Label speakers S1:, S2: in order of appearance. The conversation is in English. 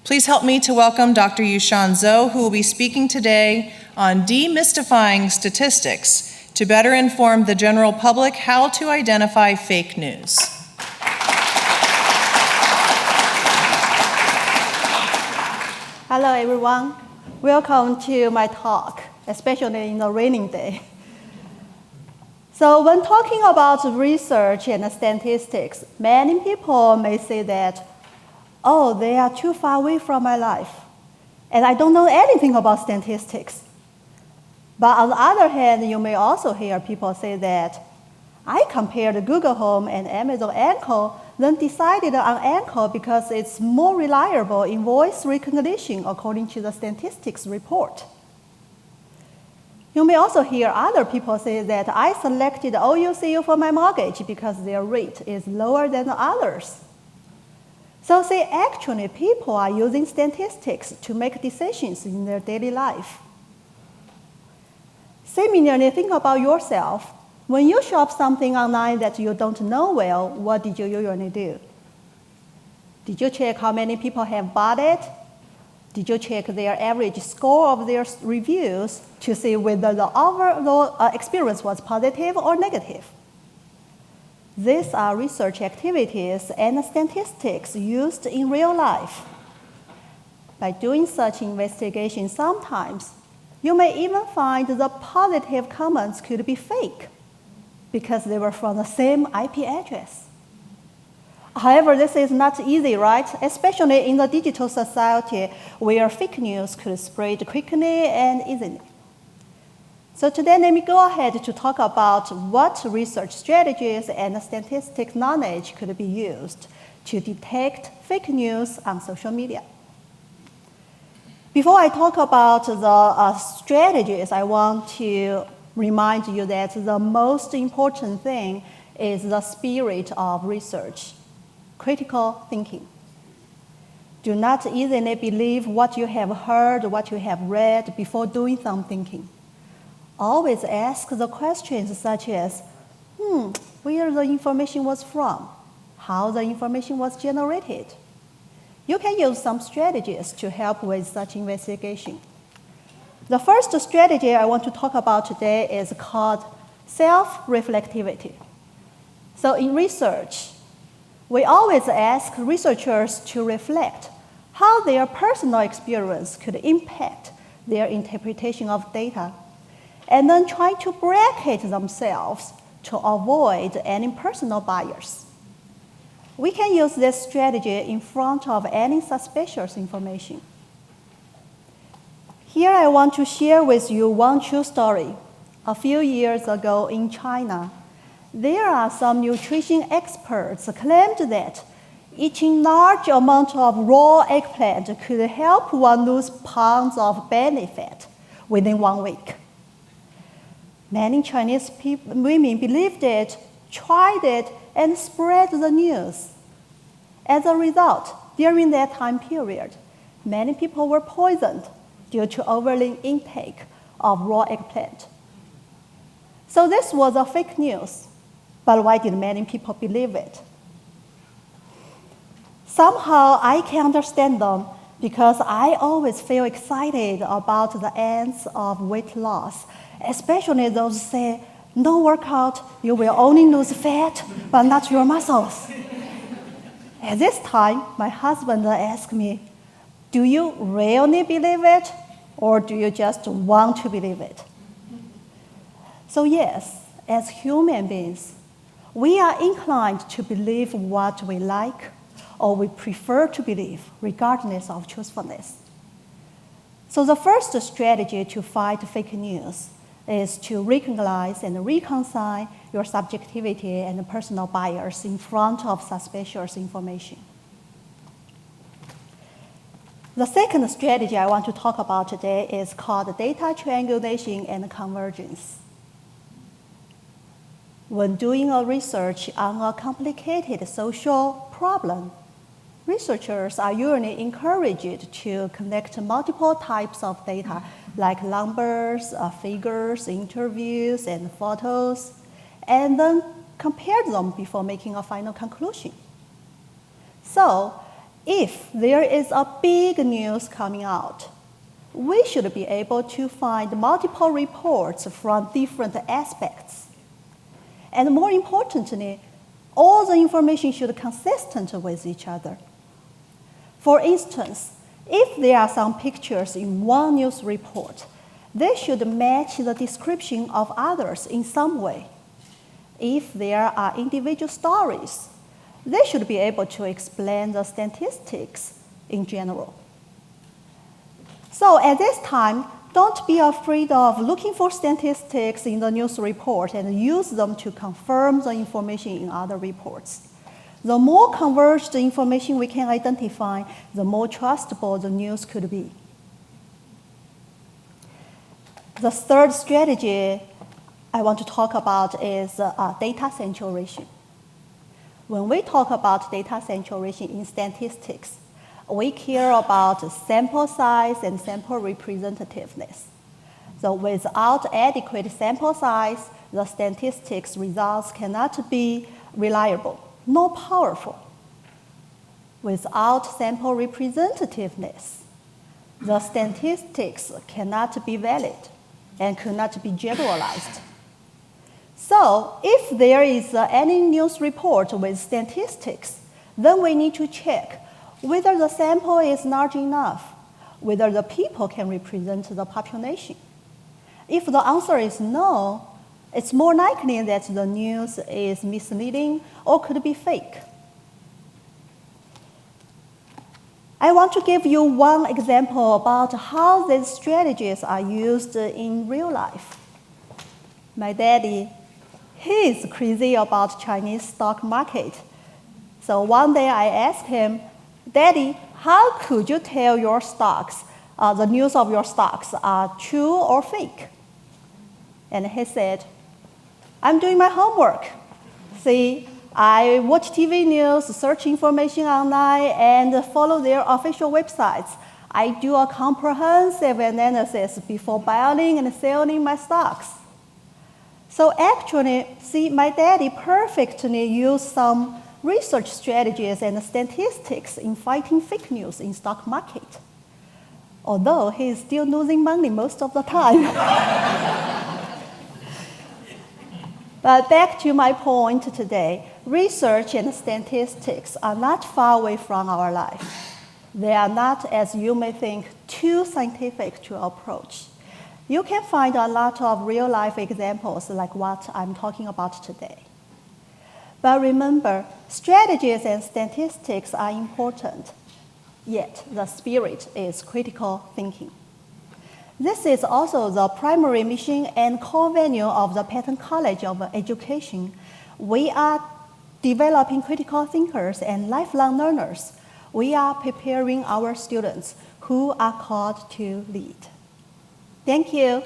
S1: Please help me to welcome Dr. Yuchun Zhou, who will be speaking today on demystifying statistics to better inform the general public how to identify fake news.
S2: Hello, everyone. Welcome to my talk, especially in a raining day. So when talking about research and statistics, many people may say that, oh, they are too far away from my life, and I don't know anything about statistics. But on the other hand, you may also hear people say that, I compared Google Home and Amazon Echo, then decided on Echo because it's more reliable in voice recognition according to the statistics report. You may also hear other people say that I selected OUCU for my mortgage because their rate is lower than others. So say actually people are using statistics to make decisions in their daily life. Similarly, think about yourself. When you shop something online that you don't know well, what did you usually do? Did you check how many people have bought it? Did you check their average score of their reviews to see whether the overall experience was positive or negative? These are research activities and statistics used in real life. By doing such investigation, sometimes you may even find the positive comments could be fake because they were from the same IP address. However, this is not easy, right? Especially in the digital society where fake news could spread quickly and easily. So today, let me go ahead to talk about what research strategies and statistics knowledge could be used to detect fake news on social media. Before I talk about the strategies, I want to remind you that the most important thing is the spirit of research, critical thinking. Do not easily believe what you have heard, what you have read before doing some thinking. Always ask the questions such as, where the information was from, how the information was generated. You can use some strategies to help with such investigation. The first strategy I want to talk about today is called self-reflectivity. So in research, we always ask researchers to reflect how their personal experience could impact their interpretation of data, and then try to bracket themselves to avoid any personal bias. We can use this strategy in front of any suspicious information. Here I want to share with you one true story. A few years ago in China, there are some nutrition experts claimed that eating large amount of raw eggplant could help one lose pounds of belly fat within 1 week. Many Chinese women believed it, tried it, and spread the news. As a result, during that time period, many people were poisoned due to overly intake of raw eggplant. So this was a fake news, but why did many people believe it? Somehow I can understand them because I always feel excited about the ends of weight loss, especially those who say, no workout, you will only lose fat, but not your muscles. At this time, my husband asked me, do you really believe it, or do you just want to believe it? So yes, as human beings, we are inclined to believe what we like or we prefer to believe, regardless of truthfulness. So the first strategy to fight fake news is to recognize and reconcile your subjectivity and personal bias in front of suspicious information. The second strategy I want to talk about today is called data triangulation and convergence. When doing a research on a complicated social problem, researchers are usually encouraged to connect multiple types of data, like numbers, figures, interviews, and photos, and then compare them before making a final conclusion. So if there is a big news coming out, we should be able to find multiple reports from different aspects. And more importantly, all the information should be consistent with each other. For instance, if there are some pictures in one news report, they should match the description of others in some way. If there are individual stories, they should be able to explain the statistics in general. So at this time, don't be afraid of looking for statistics in the news report and use them to confirm the information in other reports. The more converged information we can identify, the more trustable the news could be. The third strategy I want to talk about is data saturation. When we talk about data saturation in statistics, we care about sample size and sample representativeness. So without adequate sample size, the statistics results cannot be reliable nor powerful. Without sample representativeness, the statistics cannot be valid and cannot be generalized. So if there is any news report with statistics, then we need to check whether the sample is large enough, whether the people can represent the population. If the answer is no, it's more likely that the news is misleading or could be fake. I want to give you one example about how these strategies are used in real life. My daddy, he is crazy about Chinese stock market. So one day I asked him, Daddy, how could you tell your stocks, the news of your stocks are true or fake? And he said, I'm doing my homework. See, I watch TV news, search information online, and follow their official websites. I do a comprehensive analysis before buying and selling my stocks. So actually, see, my daddy perfectly used some research strategies and statistics in fighting fake news in stock market, although he is still losing money most of the time. But back to my point today, research and statistics are not far away from our life. They are not, as you may think, too scientific to approach. You can find a lot of real-life examples like what I'm talking about today. But remember, strategies and statistics are important, yet the spirit is critical thinking. This is also the primary mission and core value of the Patton College of Education. We are developing critical thinkers and lifelong learners. We are preparing our students who are called to lead. Thank you.